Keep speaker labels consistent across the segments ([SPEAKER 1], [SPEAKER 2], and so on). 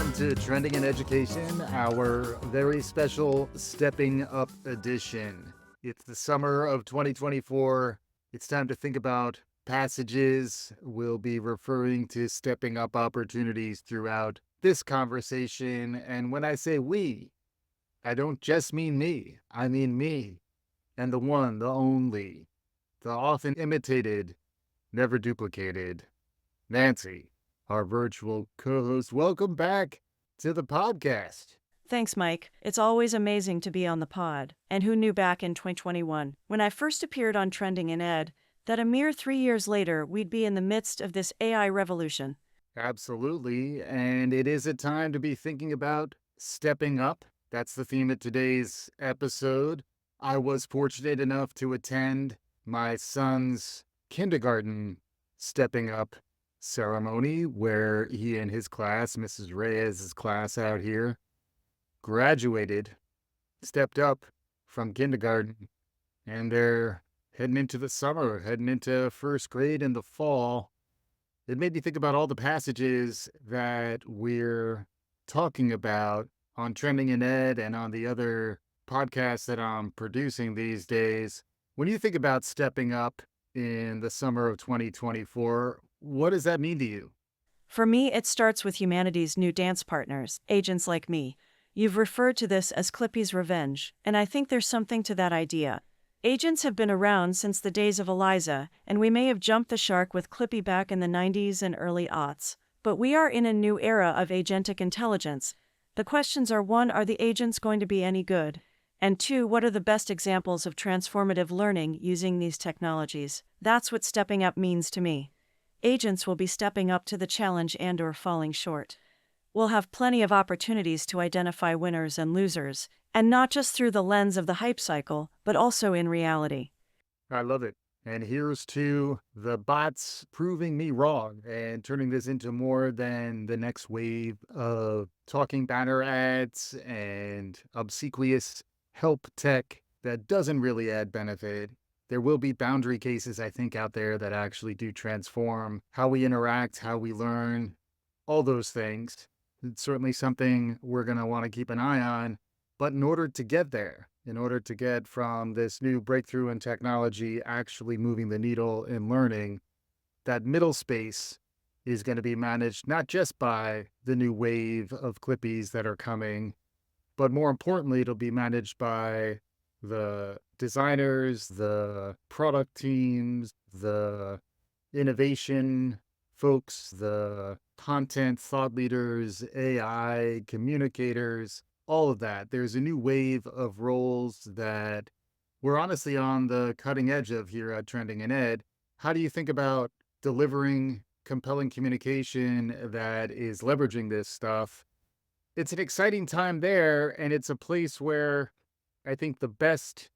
[SPEAKER 1] welcome to Trending in Education, our very special Stepping Up edition. It's the summer of 2024. It's time to think about passages. We'll be referring to stepping up opportunities throughout this conversation. And when I say we, I don't just mean me. I mean me and the one, the only, the often imitated, never duplicated, Nancy, our virtual co-host. Welcome back to the podcast.
[SPEAKER 2] Thanks, Mike. It's always amazing to be on the pod. And who knew back in 2021, when I first appeared on Trending in Ed, that a mere 3 years later we'd be in the midst of this AI revolution?
[SPEAKER 1] Absolutely. And it is a time to be thinking about stepping up. That's the theme of today's episode. I was fortunate enough to attend my son's kindergarten stepping up ceremony where he and his class, Mrs. Reyes' class out here, graduated, stepped up from kindergarten, and they're heading into the summer, heading into first grade in the fall. It made me think about all the passages that we're talking about on Trending in Ed and on the other podcasts that I'm producing these days. When you think about stepping up in the summer of 2024, what does that mean to you?
[SPEAKER 2] For me, it starts with humanity's new dance partners, agents like me. You've referred to this as Clippy's revenge, and I think there's something to that idea. Agents have been around since the days of Eliza, and we may have jumped the shark with Clippy back in the 90s and early aughts. But we are in a new era of agentic intelligence. The questions are: 1, are the agents going to be any good? And 2, what are the best examples of transformative learning using these technologies? That's what stepping up means to me. Agents will be stepping up to the challenge and/or falling short. We'll have plenty of opportunities to identify winners and losers, and not just through the lens of the hype cycle, but also in reality.
[SPEAKER 1] I love it. And here's to the bots proving me wrong and turning this into more than the next wave of talking banner ads and obsequious help tech that doesn't really add benefit. There will be boundary cases, I think, out there that actually do transform how we interact, how we learn, all those things. It's certainly something we're going to want to keep an eye on. But in order to get there, in order to get from this new breakthrough in technology actually moving the needle in learning, that middle space is going to be managed not just by the new wave of Clippies that are coming, but more importantly, it'll be managed by the designers, the product teams, the innovation folks, the content thought leaders, AI communicators, all of that. There's a new wave of roles that we're honestly on the cutting edge of here at Trending in Ed. How do you think about delivering compelling communication that is leveraging this stuff? It's an exciting time there, and it's a place where I think the best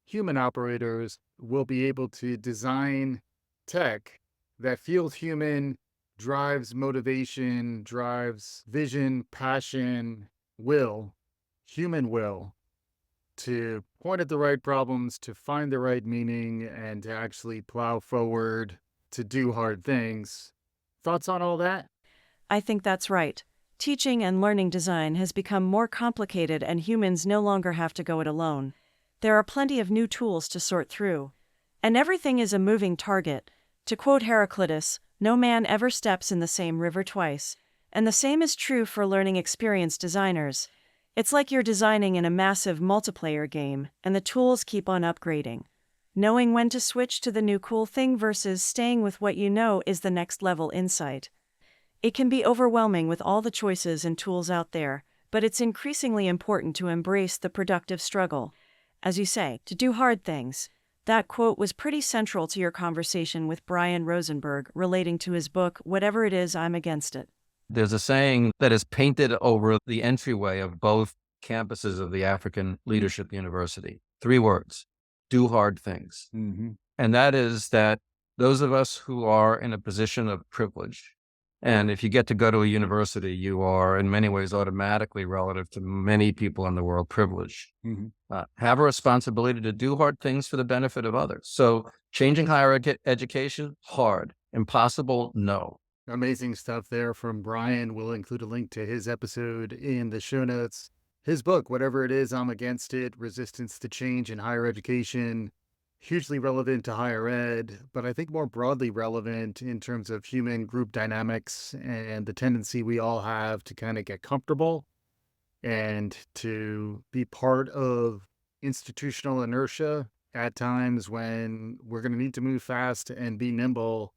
[SPEAKER 1] human operators will be able to design tech that feels human, drives motivation, drives vision, passion, human will, to point at the right problems, to find the right meaning, and to actually plow forward, to do hard things. Thoughts on all that?
[SPEAKER 2] I think that's right. Teaching and learning design has become more complicated, and humans no longer have to go it alone. There are plenty of new tools to sort through. And everything is a moving target. To quote Heraclitus, no man ever steps in the same river twice. And the same is true for learning experience designers. It's like you're designing in a massive multiplayer game, and the tools keep on upgrading. Knowing when to switch to the new cool thing versus staying with what you know is the next level insight. It can be overwhelming with all the choices and tools out there, but it's increasingly important to embrace the productive struggle. As you say, to do hard things. That quote was pretty central to your conversation with Brian Rosenberg relating to his book, Whatever It Is, I'm Against It.
[SPEAKER 3] There's a saying that is painted over the entryway of both campuses of the African Leadership University. 3 words: do hard things.
[SPEAKER 1] Mm-hmm.
[SPEAKER 3] And that is that those of us who are in a position of privilege, and if you get to go to a university, you are in many ways automatically, relative to many people in the world, privileged, have a responsibility to do hard things for the benefit of others. So changing higher education, hard. Impossible, no.
[SPEAKER 1] Amazing stuff there from Brian. We'll include a link to his episode in the show notes. His book, Whatever It Is, I'm Against It, Resistance to Change in Higher Education, hugely relevant to higher ed, but I think more broadly relevant in terms of human group dynamics and the tendency we all have to kind of get comfortable and to be part of institutional inertia at times when we're going to need to move fast and be nimble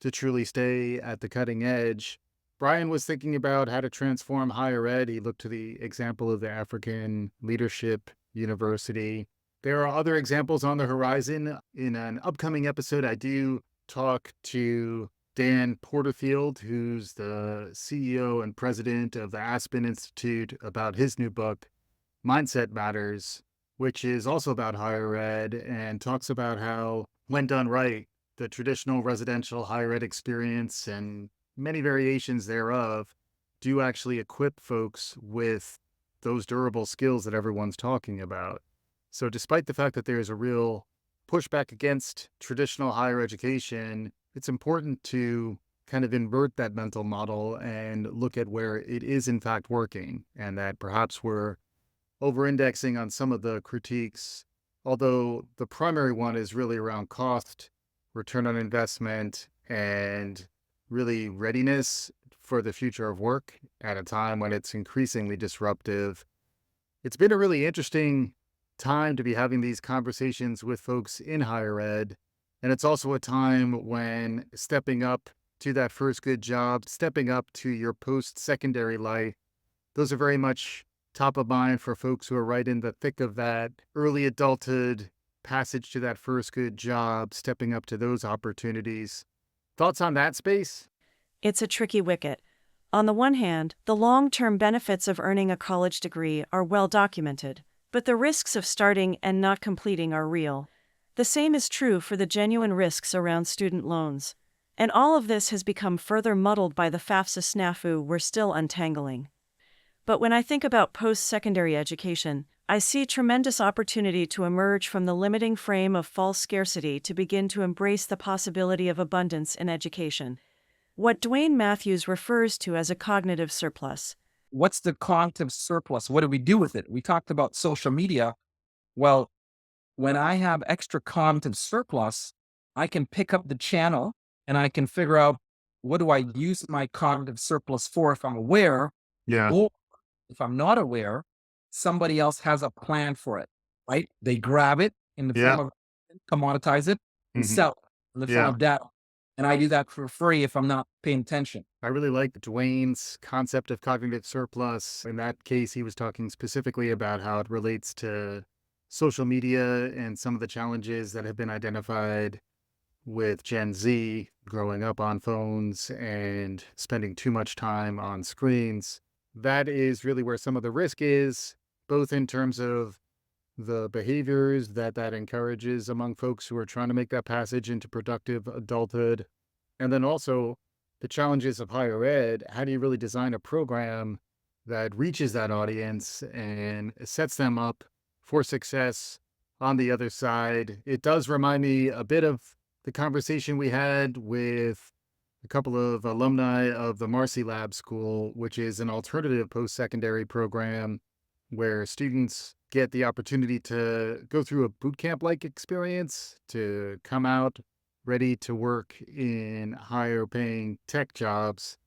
[SPEAKER 1] to truly stay at the cutting edge. Brian was thinking about how to transform higher ed. He looked to the example of the African Leadership University. There are other examples on the horizon. In an upcoming episode, I do talk to Dan Porterfield, who's the CEO and president of the Aspen Institute, about his new book, Mindset Matters, which is also about higher ed and talks about how, when done right, the traditional residential higher ed experience and many variations thereof do actually equip folks with those durable skills that everyone's talking about. So, despite the fact that there's a real pushback against traditional higher education, it's important to kind of invert that mental model and look at where it is in fact working, and that perhaps we're over indexing on some of the critiques, although the primary one is really around cost, return on investment, and really readiness for the future of work at a time when it's increasingly disruptive. It's been a really interesting time to be having these conversations with folks in higher ed. And it's also a time when stepping up to that first good job, stepping up to your post secondary life, those are very much top of mind for folks who are right in the thick of that early adulthood passage to that first good job, stepping up to those opportunities. Thoughts on that space?
[SPEAKER 2] It's a tricky wicket. On the one hand, the long-term benefits of earning a college degree are well documented, but the risks of starting and not completing are real. The same is true for the genuine risks around student loans. And all of this has become further muddled by the FAFSA snafu we're still untangling. But when I think about post-secondary education, I see tremendous opportunity to emerge from the limiting frame of false scarcity to begin to embrace the possibility of abundance in education. What Dwayne Matthews refers to as a cognitive surplus.
[SPEAKER 4] What's the cognitive surplus? What do we do with it? We talked about social media. Well, when I have extra cognitive surplus, I can pick up the channel and I can figure out what do I use my cognitive surplus for if I'm aware,
[SPEAKER 1] Yeah.
[SPEAKER 4] or if I'm not aware, somebody else has a plan for it, right? They grab it in the
[SPEAKER 1] Yeah.
[SPEAKER 4] form of commoditize it and
[SPEAKER 1] Hmm.
[SPEAKER 4] sell it in the form
[SPEAKER 1] Yeah.
[SPEAKER 4] of data. And I do that for free if I'm not paying attention.
[SPEAKER 1] I really like Dwayne's concept of cognitive surplus. In that case, he was talking specifically about how it relates to social media and some of the challenges that have been identified with Gen Z growing up on phones and spending too much time on screens. That is really where some of the risk is, both in terms of the behaviors that encourages among folks who are trying to make that passage into productive adulthood, and then also the challenges of higher ed. How do you really design a program that reaches that audience and sets them up for success on the other side? It does remind me a bit of the conversation we had with a couple of alumni of the Marcy Lab School, which is an alternative post secondary program where students get the opportunity to go through a boot camp like experience to come out ready to work in higher paying tech jobs.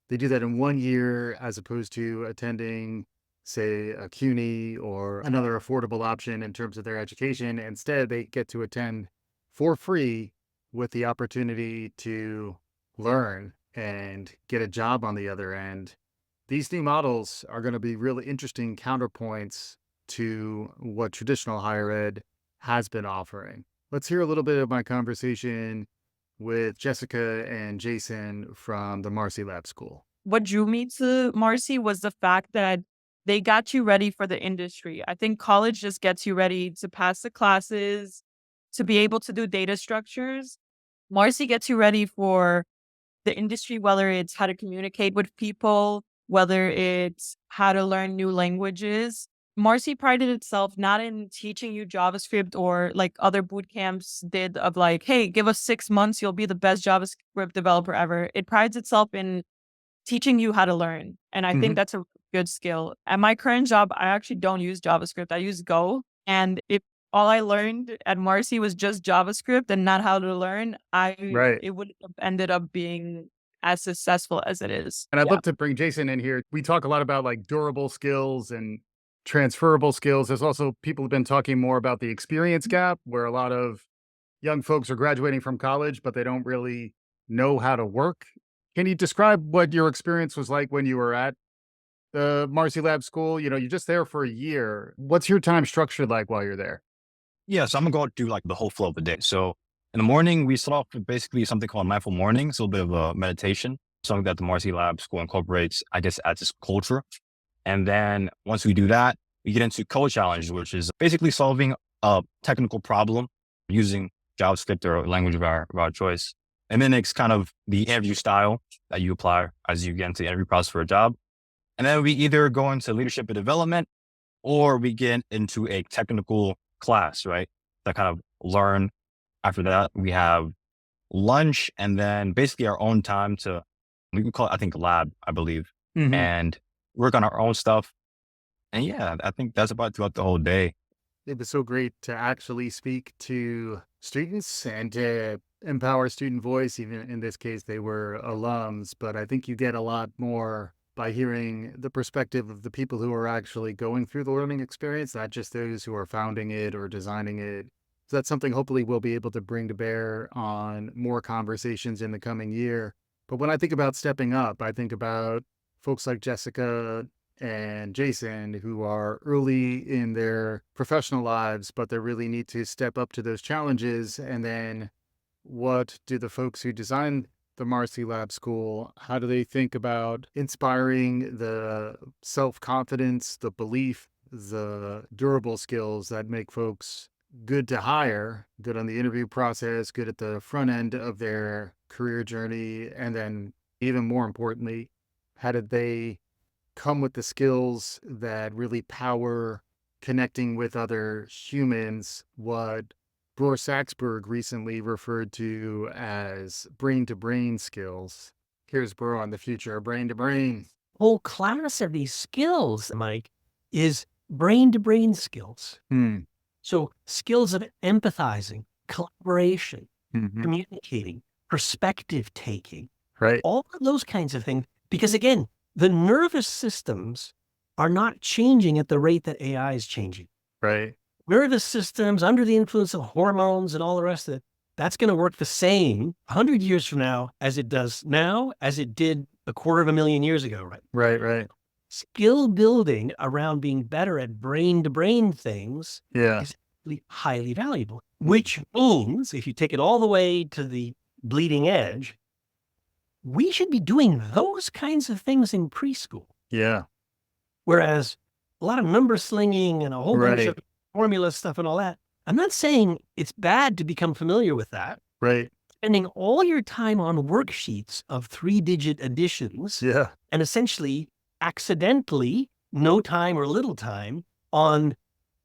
[SPEAKER 1] They do that in 1 year as opposed to attending, say, a CUNY or another affordable option in terms of their education. Instead, they get to attend for free with the opportunity to learn and get a job on the other end. These new models are going to be really interesting counterpoints to what traditional higher ed has been offering. Let's hear a little bit of my conversation with Jessica and Jason from the Marcy Lab School.
[SPEAKER 5] What drew me to Marcy was the fact that they got you ready for the industry. I think college just gets you ready to pass the classes, to be able to do data structures. Marcy gets you ready for the industry, whether it's how to communicate with people, whether it's how to learn new languages. Marcy prided itself not in teaching you JavaScript or like other boot camps did of like, hey, give us 6 months, you'll be the best JavaScript developer ever. It prides itself in teaching you how to learn. And I think
[SPEAKER 1] Mhm.
[SPEAKER 5] that's a good skill. At my current job, I actually don't use JavaScript. I use Go. And if all I learned at Marcy was just JavaScript and not how to learn,
[SPEAKER 1] Right.
[SPEAKER 5] it would have ended up being as successful as it is.
[SPEAKER 1] And I'd
[SPEAKER 5] Yeah.
[SPEAKER 1] love to bring Jason in here. We talk a lot about like durable skills and transferable skills. There's also people have been talking more about the experience gap, where a lot of young folks are graduating from college, but they don't really know how to work. Can you describe what your experience was like when you were at the Marcy Lab School? You know, you're just there for a year. What's your time structured like while you're there?
[SPEAKER 6] Yeah, so I'm gonna go through like the whole flow of the day. So in the morning, we start off with basically something called mindful morning. It's a little bit of a meditation, something that the Marcy Lab School incorporates, I guess, as its culture. And then once we do that, we get into code challenge, which is basically solving a technical problem using JavaScript or a language of our choice. And then it's kind of the interview style that you apply as you get into the interview process for a job. And then we either go into leadership and development or we get into a technical class, right? That kind of learn. After that, we have lunch and then basically our own time to, we can call it, I think, lab, I believe,
[SPEAKER 1] Mhm.
[SPEAKER 6] and work on our own stuff. And yeah, I think that's about throughout the whole day.
[SPEAKER 1] It was so great to actually speak to students and to empower student voice. Even in this case, they were alums, but I think you get a lot more by hearing the perspective of the people who are actually going through the learning experience, not just those who are founding it or designing it. So that's something hopefully we'll be able to bring to bear on more conversations in the coming year. But when I think about stepping up, I think about folks like Jessica and Jason, who are early in their professional lives, but they really need to step up to those challenges. And then what do the folks who design the Marcy Lab School, how do they think about inspiring the self-confidence, the belief, the durable skills that make folks good to hire, good on the interview process, good at the front end of their career journey, and then even more importantly, how did they come with the skills that really power connecting with other humans, what Broer Saxberg recently referred to as brain to brain skills. Here's Broer on the future of brain to brain.
[SPEAKER 7] Whole class of these skills, Mike, is brain to brain skills.
[SPEAKER 1] Hmm.
[SPEAKER 7] So skills of empathizing, collaboration,
[SPEAKER 1] Mhm.
[SPEAKER 7] communicating, perspective taking,
[SPEAKER 1] Right.
[SPEAKER 7] all of those kinds of things. Because again, the nervous systems are not changing at the rate that AI is changing.
[SPEAKER 1] Right.
[SPEAKER 7] Nervous systems under the influence of hormones and all the rest of it, that's going to work the same 100 years from now as it does now, as it did a quarter of a million years ago, right?
[SPEAKER 1] Right. Right.
[SPEAKER 7] Skill building around being better at brain to brain things
[SPEAKER 1] Yeah.
[SPEAKER 7] is really highly valuable, which means if you take it all the way to the bleeding edge, we should be doing those kinds of things in preschool.
[SPEAKER 1] Yeah.
[SPEAKER 7] Whereas a lot of number slinging and a whole bunch
[SPEAKER 1] Right.
[SPEAKER 7] of formula stuff and all that, I'm not saying it's bad to become familiar with that.
[SPEAKER 1] Right.
[SPEAKER 7] Spending all your time on worksheets of 3-digit additions
[SPEAKER 1] Yeah.
[SPEAKER 7] and essentially accidentally, no time or little time on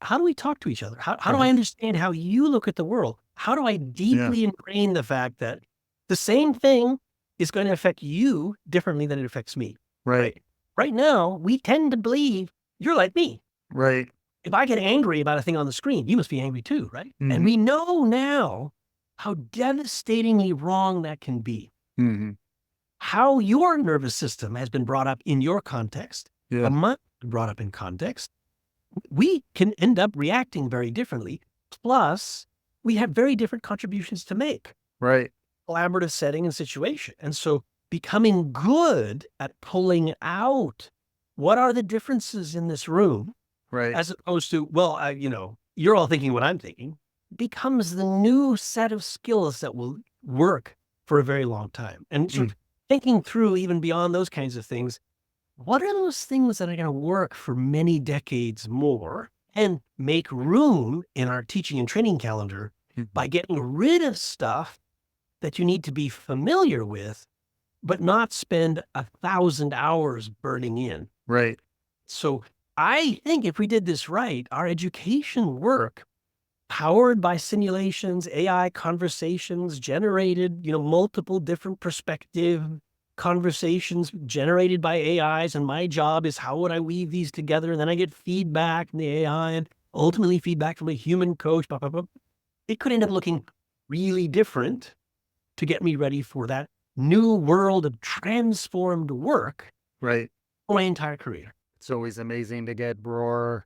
[SPEAKER 7] how do we talk to each other? How do I understand how you look at the world? How do I deeply ingrain the fact that the same thing is going to affect you differently than it affects me?
[SPEAKER 1] Right.
[SPEAKER 7] Right now, we tend to believe you're like me.
[SPEAKER 1] Right.
[SPEAKER 7] If I get angry about a thing on the screen, you must be angry too, right?
[SPEAKER 1] Mhm.
[SPEAKER 7] And we know now how devastatingly wrong that can be.
[SPEAKER 1] Mhm.
[SPEAKER 7] How your nervous system has been brought up in your context,
[SPEAKER 1] Yeah.
[SPEAKER 7] mine brought up in context, we can end up reacting very differently. Plus, we have very different contributions to make,
[SPEAKER 1] Right.
[SPEAKER 7] collaborative setting and situation. And so becoming good at pulling out what are the differences in this room,
[SPEAKER 1] Right.
[SPEAKER 7] as opposed to, well, you're all thinking what I'm thinking, becomes the new set of skills that will work for a very long time. And sort of thinking through even beyond those kinds of things, what are those things that are going to work for many decades more and make room in our teaching and training calendar by getting rid of stuff that you need to be familiar with, but not spend 1,000 hours burning in.
[SPEAKER 1] Right.
[SPEAKER 7] So I think if we did this right, our education work, powered by simulations, AI conversations generated, multiple different perspective conversations generated by AIs. And my job is how would I weave these together? And then I get feedback from the AI and ultimately feedback from a human coach. Blah, blah, blah. It could end up looking really different to get me ready for that new world of transformed work
[SPEAKER 1] Right.
[SPEAKER 7] for my entire career.
[SPEAKER 1] It's always amazing to get Bror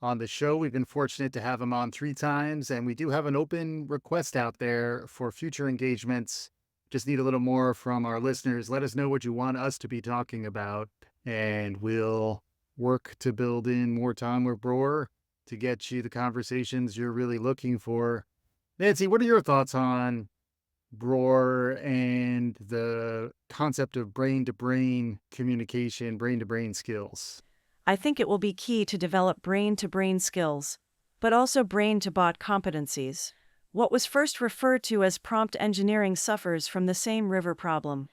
[SPEAKER 1] on the show. We've been fortunate to have him on 3 times, and we do have an open request out there for future engagements. Just need a little more from our listeners. Let us know what you want us to be talking about, and we'll work to build in more time with Bror to get you the conversations you're really looking for. Nancy, what are your thoughts on Bror and the concept of brain to brain communication, brain to brain skills?
[SPEAKER 2] I think it will be key to develop brain to brain skills, but also brain to bot competencies. What was first referred to as prompt engineering suffers from the same river problem.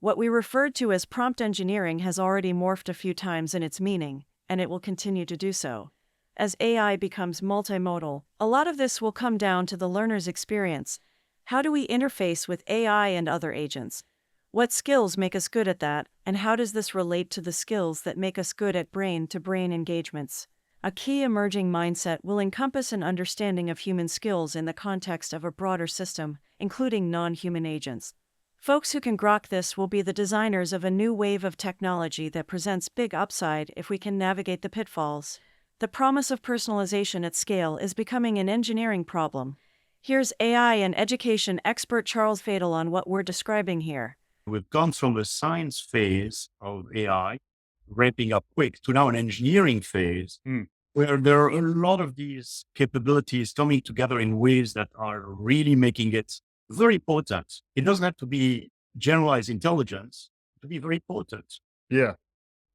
[SPEAKER 2] What we referred to as prompt engineering has already morphed a few times in its meaning, and it will continue to do so. As AI becomes multimodal, a lot of this will come down to the learner's experience. How do we interface with AI and other agents? What skills make us good at that, and how does this relate to the skills that make us good at brain-to-brain engagements? A key emerging mindset will encompass an understanding of human skills in the context of a broader system, including non-human agents. Folks who can grok this will be the designers of a new wave of technology that presents big upside if we can navigate the pitfalls. The promise of personalization at scale is becoming an engineering problem. Here's AI and education expert Charles Fadel on what we're describing here.
[SPEAKER 8] We've gone from the science phase of AI, ramping up quick, to now an engineering phase where there are a lot of these capabilities coming together in ways that are really making it very potent. It doesn't have to be generalized intelligence to be very potent.
[SPEAKER 1] Yeah.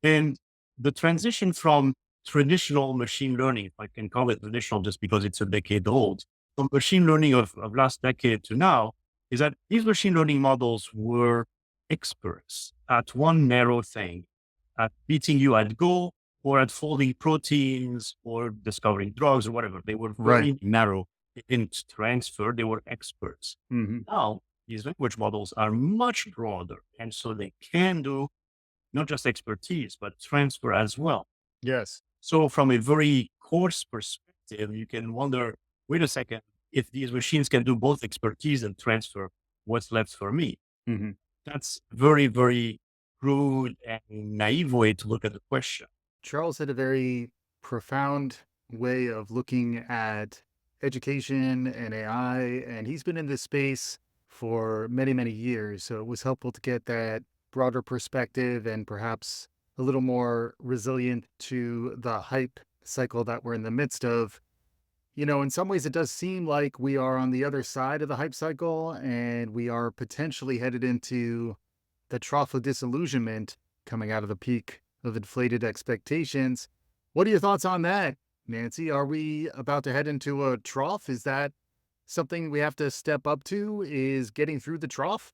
[SPEAKER 8] And the transition from traditional machine learning, if I can call it traditional just because it's a decade old, from machine learning of last decade to now, is that these machine learning models were experts at one narrow thing, at beating you at Go or at folding proteins or discovering drugs or whatever. They were very narrow in transfer. They were experts.
[SPEAKER 1] Mm-hmm.
[SPEAKER 8] Now, these language models are much broader. And so they can do not just expertise, but transfer as well.
[SPEAKER 1] Yes.
[SPEAKER 8] So from a very coarse perspective, you can wonder, wait a second, if these machines can do both expertise and transfer, what's left for me?
[SPEAKER 1] Mm-hmm.
[SPEAKER 8] That's very, very crude and naive way to look at the question.
[SPEAKER 1] Charles had a very profound way of looking at education and AI, and he's been in this space for many, many years. So it was helpful to get that broader perspective and perhaps a little more resilient to the hype cycle that we're in the midst of. In some ways, it does seem like we are on the other side of the hype cycle and we are potentially headed into the trough of disillusionment coming out of the peak of inflated expectations. What are your thoughts on that, Nancy? Are we about to head into a trough? Is that something we have to step up to? Is getting through the trough?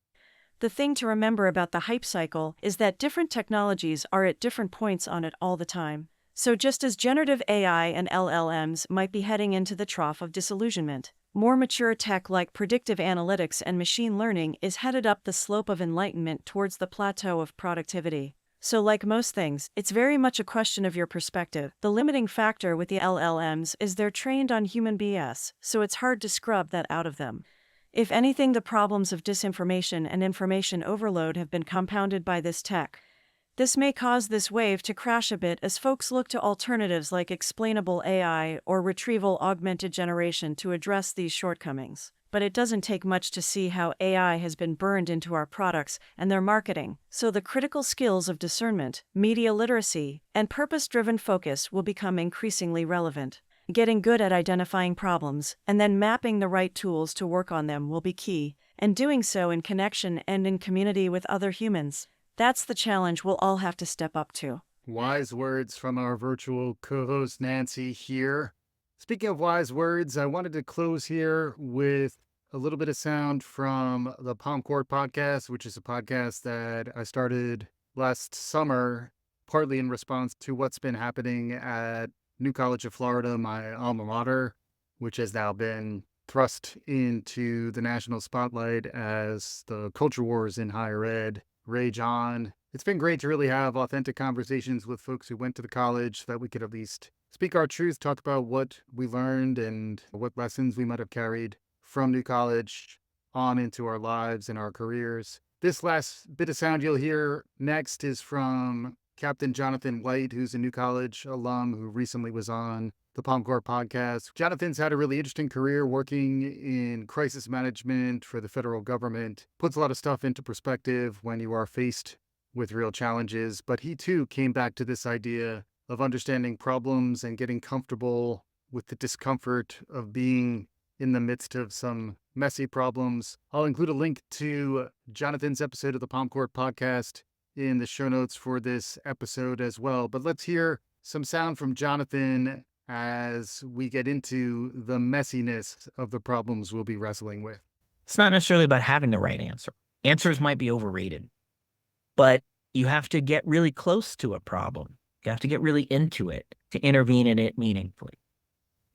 [SPEAKER 2] The thing to remember about the hype cycle is that different technologies are at different points on it all the time. So just as generative AI and LLMs might be heading into the trough of disillusionment, more mature tech like predictive analytics and machine learning is headed up the slope of enlightenment towards the plateau of productivity. So like most things, it's very much a question of your perspective. The limiting factor with the LLMs is they're trained on human BS, so it's hard to scrub that out of them. If anything, the problems of disinformation and information overload have been compounded by this tech. This may cause this wave to crash a bit as folks look to alternatives like explainable AI or retrieval augmented generation to address these shortcomings. But it doesn't take much to see how AI has been burned into our products and their marketing, so the critical skills of discernment, media literacy, and purpose-driven focus will become increasingly relevant. Getting good at identifying problems and then mapping the right tools to work on them will be key, and doing so in connection and in community with other humans. That's the challenge we'll all have to step up to.
[SPEAKER 1] Wise words from our virtual co-host Nancy here. Speaking of wise words, I wanted to close here with a little bit of sound from the Palm Court podcast, which is a podcast that I started last summer. partly in response to what's been happening at New College of Florida, my alma mater, which has now been thrust into the national spotlight as the culture wars in higher ed rage on. It's been great to really have authentic conversations with folks who went to the college so that we could at least speak our truth, talk about what we learned and what lessons we might have carried from New College on into our lives and our careers. This last bit of sound you'll hear next is from Captain Jonathan White, who's a New College alum who recently was on the Palm Court podcast. Jonathan's had a really interesting career working in crisis management for the federal government, puts a lot of stuff into perspective when you are faced with real challenges. But he too came back to this idea of understanding problems and getting comfortable with the discomfort of being in the midst of some messy problems. I'll include a link to Jonathan's episode of the Palm Court podcast in the show notes for this episode as well. But let's hear some sound from Jonathan as we get into the messiness of the problems we'll be wrestling with.
[SPEAKER 9] It's not necessarily about having the right answer. Answers might be overrated, but you have to get really close to a problem. You have to get really into it to intervene in it meaningfully.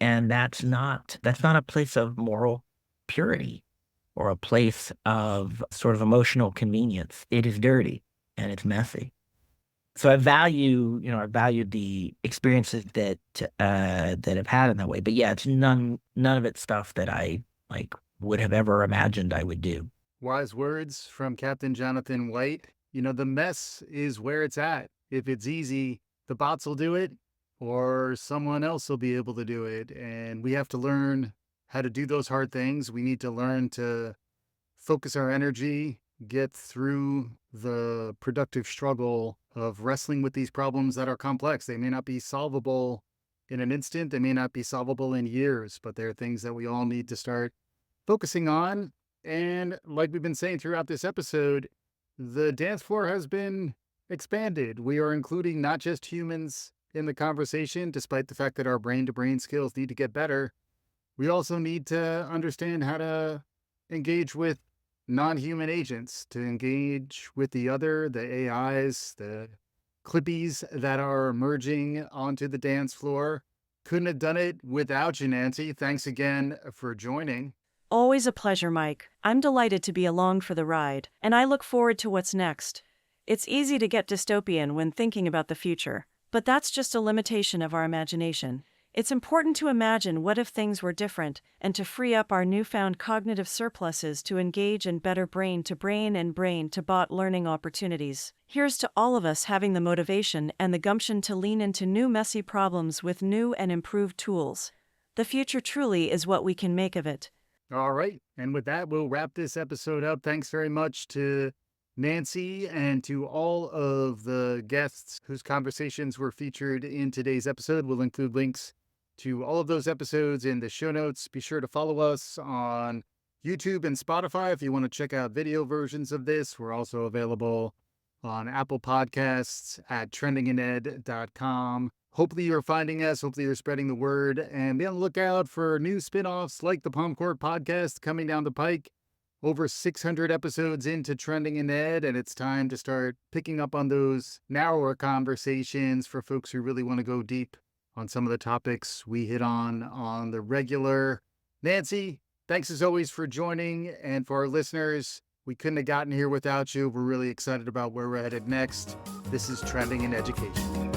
[SPEAKER 9] And that's not a place of moral purity or a place of sort of emotional convenience. It is dirty and it's messy. So I value the experiences that have had in that way. But yeah, it's none of it's stuff that I would have ever imagined I would do.
[SPEAKER 1] Wise words from Captain Jonathan White. The mess is where it's at. If it's easy, the bots will do it or someone else will be able to do it. And we have to learn how to do those hard things. We need to learn to focus our energy, get through the productive struggle of wrestling with these problems that are complex. They may not be solvable in an instant. They may not be solvable in years, but they're things that we all need to start focusing on. And like we've been saying throughout this episode, the dance floor has been expanded. We are including not just humans in the conversation, despite the fact that our brain-to-brain skills need to get better. We also need to understand how to engage with non-human agents, to engage with the other, the AIs, the clippies that are emerging onto the dance floor. Couldn't have done it without you, Nancy. Thanks again for joining.
[SPEAKER 2] Always a pleasure, Mike. I'm delighted to be along for the ride, and I look forward to what's next. It's easy to get dystopian when thinking about the future, but that's just a limitation of our imagination. It's important to imagine what if things were different and to free up our newfound cognitive surpluses to engage in better brain-to-brain and brain-to-bot learning opportunities. Here's to all of us having the motivation and the gumption to lean into new messy problems with new and improved tools. The future truly is what we can make of it.
[SPEAKER 1] All right. And with that, we'll wrap this episode up. Thanks very much to Nancy and to all of the guests whose conversations were featured in today's episode. We'll include links to all of those episodes in the show notes. Be sure to follow us on YouTube and Spotify if you want to check out video versions of this. We're also available on Apple Podcasts at trendingined.com. Hopefully you're finding us. Hopefully you're spreading the word. And be on the lookout for new spin-offs like the Palm Court podcast coming down the pike. Over 600 episodes into Trending in Ed, and it's time to start picking up on those narrower conversations for folks who really want to go deep on some of the topics we hit on the regular. Nancy, thanks as always for joining. And for our listeners, we couldn't have gotten here without you. We're really excited about where we're headed next. This is Trending in Education.